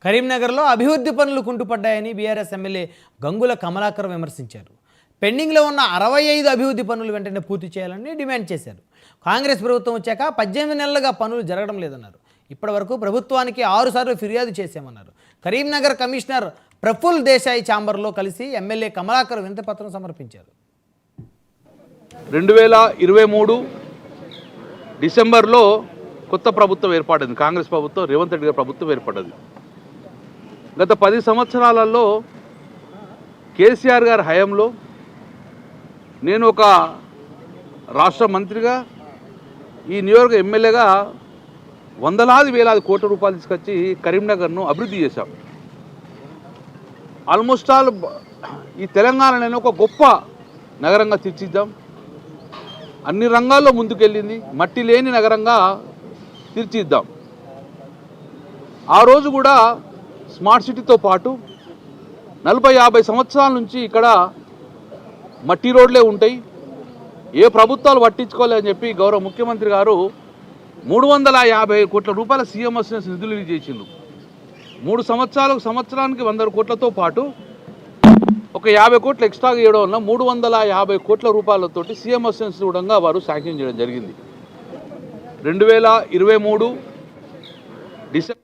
కరీంనగర్లో అభివృద్ధి పనులు కుంటుపడ్డాయని బీఆర్ఎస్ ఎమ్మెల్యే గంగుల కమలాకర్ విమర్శించారు. పెండింగ్లో ఉన్న 65 అభివృద్ధి పనులు వెంటనే పూర్తి చేయాలని డిమాండ్ చేశారు. కాంగ్రెస్ ప్రభుత్వం వచ్చాక 18 నెలలుగా పనులు జరగడం లేదన్నారు. ఇప్పటివరకు ప్రభుత్వానికి 6 సార్లు ఫిర్యాదు చేశామన్నారు. కరీంనగర్ కమిషనర్ ప్రఫుల్ దేశాయ్ ఛాంబర్లో కలిసి ఎమ్మెల్యే కమలాకర్ వినతిపత్రం సమర్పించారు. 2023 డిసెంబర్లో కొత్త ప్రభుత్వం ఏర్పడింది. కాంగ్రెస్ ప్రభుత్వం, రేవంత్ రెడ్డి గారి ప్రభుత్వం ఏర్పడ్డది. గత 10 సంవత్సరాలలో కేసీఆర్ గారి హయాంలో నేను ఒక రాష్ట్ర మంత్రిగా, ఈ నియోజక ఎమ్మెల్యేగా వందలాది వేలాది కోట్ల రూపాయలు తీసుకొచ్చి కరీంనగర్ను అభివృద్ధి చేశాం. ఆల్మోస్ట్ ఆల్ ఈ తెలంగాణను ఒక గొప్ప నగరంగా తీర్చిద్దాం. అన్ని రంగాల్లో ముందుకెళ్ళింది, మట్టి లేని నగరంగా తీర్చిద్దాం. ఆ రోజు కూడా స్మార్ట్ సిటీతో పాటు 40-50 సంవత్సరాల నుంచి ఇక్కడ మట్టి రోడ్లే ఉంటాయి, ఏ ప్రభుత్వాలు పట్టించుకోలేదని చెప్పి గౌరవ ముఖ్యమంత్రి గారు 350 కోట్ల రూపాయల సీఎంఎస్ నిధులు రిలీజ్ చేసిండ్రు. 3 సంవత్సరానికి 100 కోట్లతో పాటు ఒక 50 కోట్లు ఎక్స్ట్రాగా ఇవ్వడం వల్ల 350 కోట్ల రూపాయలతోటి సీఎంఎస్ కూడా వారు శాంక్షన్ చేయడం జరిగింది. 2023 డిసెంబర్